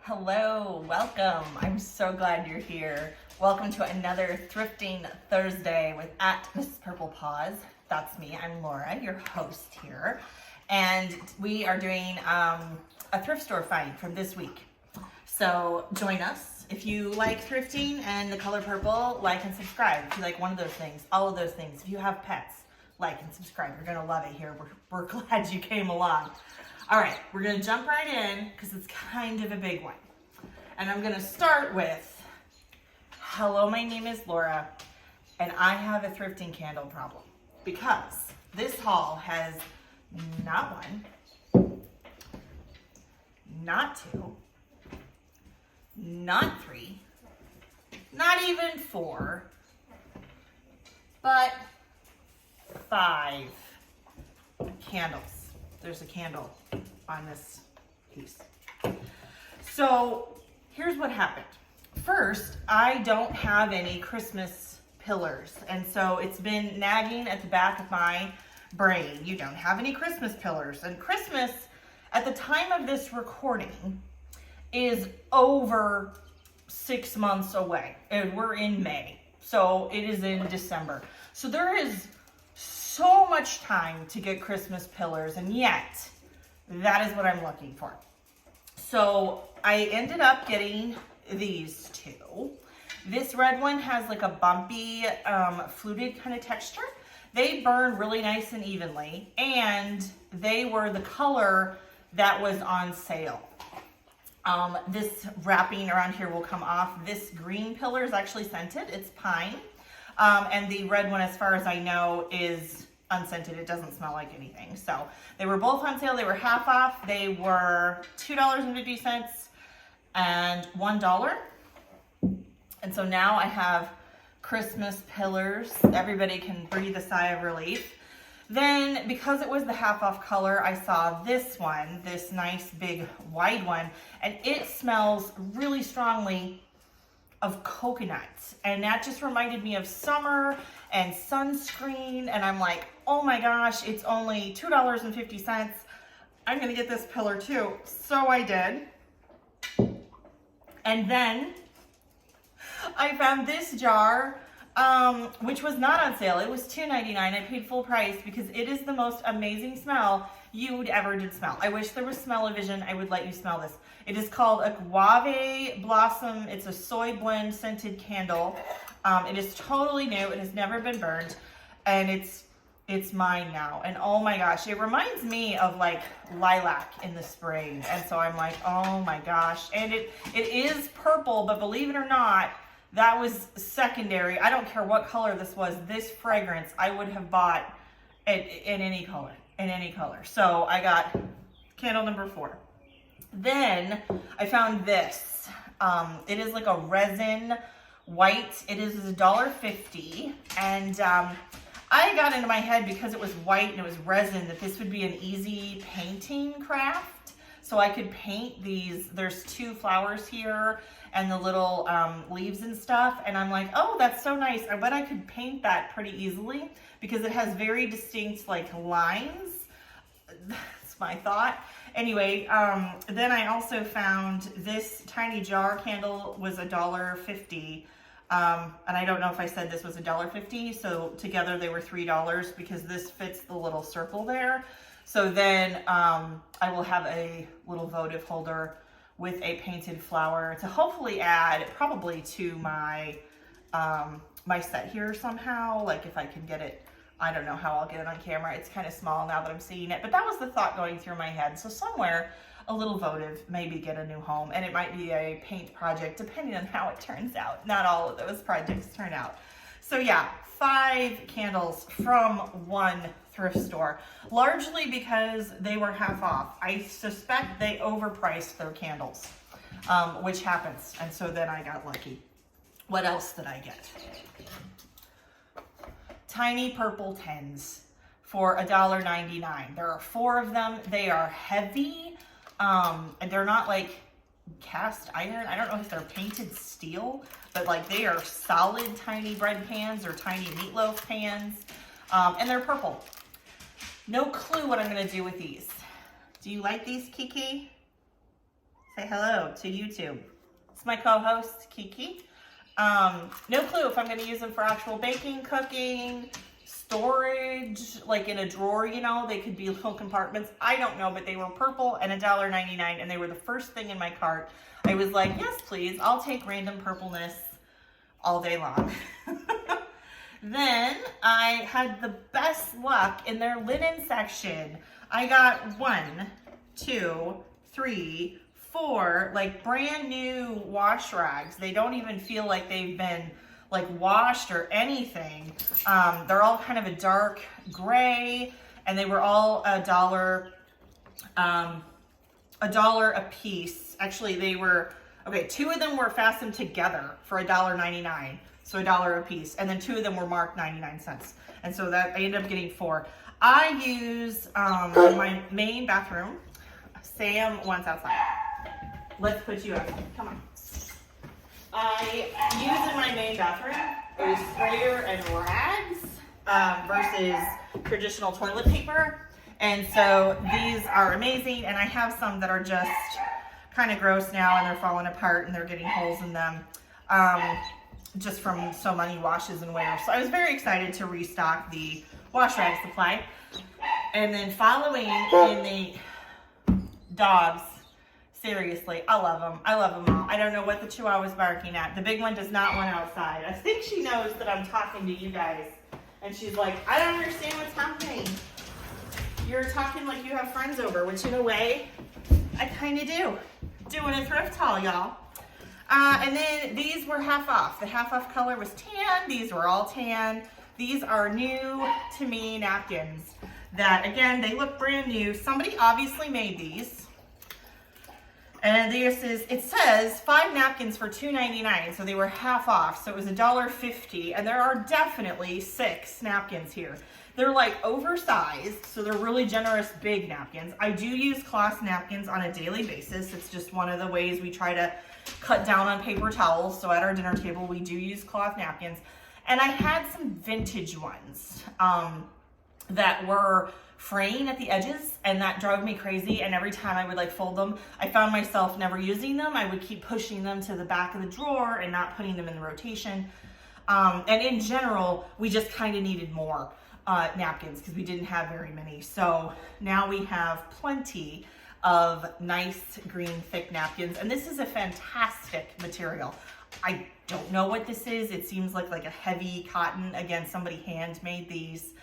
Hello, welcome. I'm so glad you're here. Welcome to another Thrifting Thursday with M.R.S.PurplePaws. That's me, I'm Laura, your host here. And we are doing a thrift store find from this week. So join us. If you like thrifting and the color purple, like and subscribe. If you like one of those things, all of those things. If you have pets, like and subscribe. You're gonna love it here. We're glad you came along. All right, we're gonna jump right in because it's kind of a big one. And I'm gonna start with, hello, my name is Laura, and I have a thrifting candle problem because this haul has not one, not two, not three, not even four, but 5 candles. There's a candle on this piece. So here's what happened. First, I don't have any Christmas pillars. And so it's been nagging at the back of my brain. You don't have any Christmas pillars. And Christmas, at the time of this recording, is over 6 months away. And we're in May. So it is in December. So there is so much time to get Christmas pillars, and yet that is what I'm looking for. So I ended up getting these two. This red one has like a bumpy, fluted kind of texture. They burn really nice and evenly, and they were the color that was on sale. This wrapping around here will come off. This green pillar is actually scented. It's pine. And the red one, as far as I know, is unscented. It doesn't smell like anything. So they were both on sale. They were half off. They were $2.50 and $1. And so now I have Christmas pillars. Everybody can breathe a sigh of relief. Then, because it was the half off color, I saw this one, this nice big wide one, and it smells really strongly of coconut, and that just reminded me of summer and sunscreen, and I'm like, oh my gosh, it's only $2.50. I'm gonna get this pillar too. So I did. And then I found this jar, which was not on sale. It was $2.99. I paid full price because it is the most amazing smell you ever did smell. I wish there was smell-o-vision. I would let you smell this. It is called a Guave Blossom. It's a soy blend scented candle. It is totally new. It has never been burned, and it's mine now. And oh my gosh, it reminds me of like lilac in the spring. And so I'm like, oh my gosh. And it is purple, but believe it or not, that was secondary. I don't care what color this was. This fragrance I would have bought in any color. So I got candle number 4. Then I found this. It is like a resin white. It is $1.50. And I got into my head, because it was white and it was resin, that this would be an easy painting craft. So I could paint these. There's 2 flowers here and the little leaves and stuff. And I'm like, oh, that's so nice. I bet I could paint that pretty easily because it has very distinct like lines. That's my thought. Anyway, then I also found this tiny jar candle was $1.50. And I don't know if I said this was $1.50. So together they were $3 because this fits the little circle there. So then I will have a little votive holder with a painted flower to hopefully add probably to my my set here somehow. Like if I can get it, I don't know how I'll get it on camera. It's kind of small now that I'm seeing it, but that was the thought going through my head. So somewhere a little votive, maybe get a new home, and it might be a paint project depending on how it turns out. Not all of those projects turn out. So yeah, 5 candles from one thrift store, largely because they were half off. I suspect they overpriced their candles, which happens. And so then I got lucky. What else did I get? Tiny purple tins for $1.99. There are 4 of them. They are heavy, and they're not like cast iron. I don't know if they're painted steel, but like they are solid tiny bread pans or tiny meatloaf pans, and they're purple. No clue what I'm gonna do with these. Do you like these, Kiki? Say hello to YouTube. It's my co-host, Kiki. No clue if I'm going to use them for actual baking, cooking, storage, like in a drawer, you know, they could be little compartments. I don't know, but they were purple and $1.99, and they were the first thing in my cart. I was like, yes, please. I'll take random purpleness all day long. Then I had the best luck in their linen section. I got 1, 2, 3, 4, like brand new wash rags. They don't even feel like they've been like washed or anything. They're all kind of a dark gray, and they were all $1 a piece. Actually, they were, okay, 2 of them were fastened together for $1.99, so $1 a piece, and then 2 of them were marked 99 cents. And so that I ended up getting 4. I use in my main bathroom. Sam wants outside. Let's put you outside. Come on. I use in my main bathroom a sprayer and rags versus traditional toilet paper. And so these are amazing, and I have some that are just kind of gross now, and they're falling apart and they're getting holes in them just from so many washes and wears. So I was very excited to restock the wash rag supply. And then following in the dogs, seriously, I love them. I love them all. I don't know what the Chihuahua's barking at. The big one does not want outside. I think she knows that I'm talking to you guys. And she's like, I don't understand what's happening. You're talking like you have friends over, which in a way, I kind of do. Doing a thrift haul, y'all. And then these were half off. The half off color was tan. These were all tan. These are new to me napkins that, again, they look brand new. Somebody obviously made these. And this is, it says 5 napkins for $2.99, so they were half off, so it was $1.50, and there are definitely 6 napkins here. They're like oversized, so they're really generous big napkins. I do use cloth napkins on a daily basis. It's just one of the ways we try to cut down on paper towels, so at our dinner table we do use cloth napkins. And I had some vintage ones that were fraying at the edges, and that drove me crazy. And every time I would like fold them, I found myself never using them. I would keep pushing them to the back of the drawer and not putting them in the rotation. And in general, we just kind of needed more napkins because we didn't have very many. So now we have plenty of nice green thick napkins, and this is a fantastic material. I don't know what this is. It seems like a heavy cotton. Again, somebody handmade these.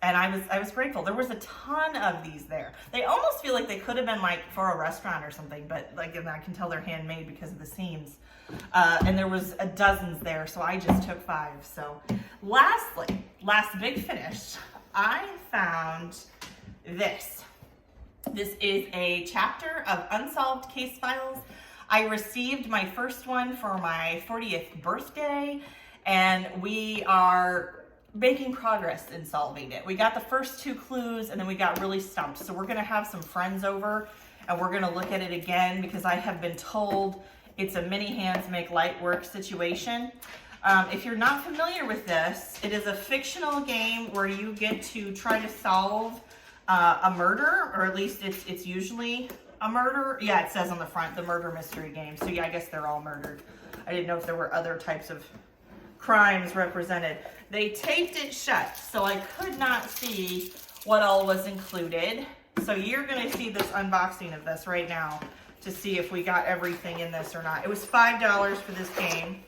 And I was grateful. There was a ton of these there. They almost feel like they could have been like for a restaurant or something, but like, and I can tell they're handmade because of the seams. And there was dozens there, so I just took 5. So lastly, last big finish, I found this. This is a chapter of unsolved case files. I received my first one for my 40th birthday, and we are making progress in solving it. We got the first 2 clues, and then we got really stumped. So we're gonna have some friends over, and we're gonna look at it again because I have been told it's a many hands make light work situation. If you're not familiar with this, it is a fictional game where you get to try to solve a murder, or at least it's usually a murder. Yeah, it says on the front, the murder mystery game. So yeah, I guess they're all murdered. I didn't know if there were other types of crimes represented. They taped it shut, so I could not see what all was included. So you're gonna see this unboxing of this right now to see if we got everything in this or not. It was $5 for this game.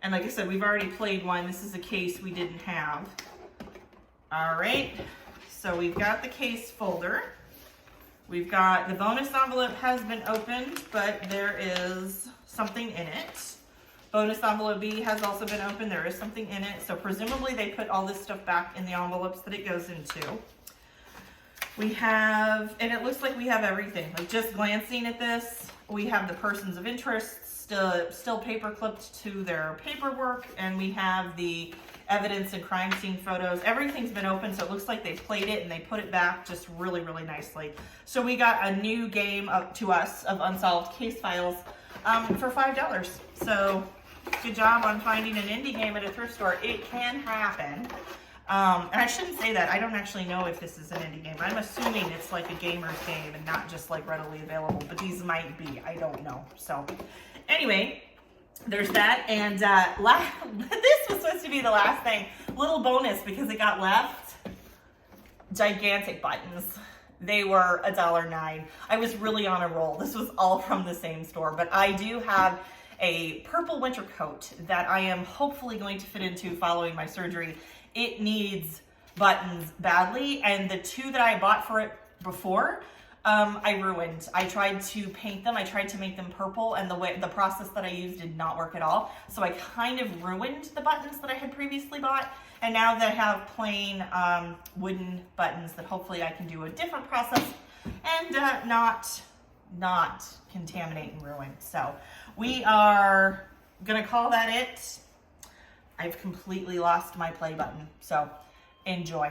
And like I said, we've already played one. This is a case we didn't have. All right, so we've got the case folder. We've got the bonus envelope has been opened, but there is something in it. Bonus envelope B has also been opened. There is something in it. So presumably they put all this stuff back in the envelopes that it goes into. We have, and it looks like we have everything. Like just glancing at this, we have the persons of interest still paper clipped to their paperwork, and we have the evidence and crime scene photos. Everything's been open, so it looks like they played it and they put it back just really, really nicely. So we got a new game up to us of unsolved case files for $5. So good job on finding an indie game at a thrift store. It can happen. And I shouldn't say that. I don't actually know if this is an indie game. I'm assuming it's like a gamer's game and not just like readily available, but these might be. I don't know. So anyway, there's that. And this was supposed to be the last thing. Little bonus because it got left. Gigantic buttons. They were $1.09. I was really on a roll. This was all from the same store, but I do have a purple winter coat that I am hopefully going to fit into following my surgery. It needs buttons badly, and the two that I bought for it before, I ruined. I tried to paint them. I tried to make them purple, and the process that I used did not work at all. So I kind of ruined the buttons that I had previously bought, and now that I have plain wooden buttons that hopefully I can do a different process and not contaminate and ruin. So we are gonna call that it. I've completely lost my play button, so enjoy.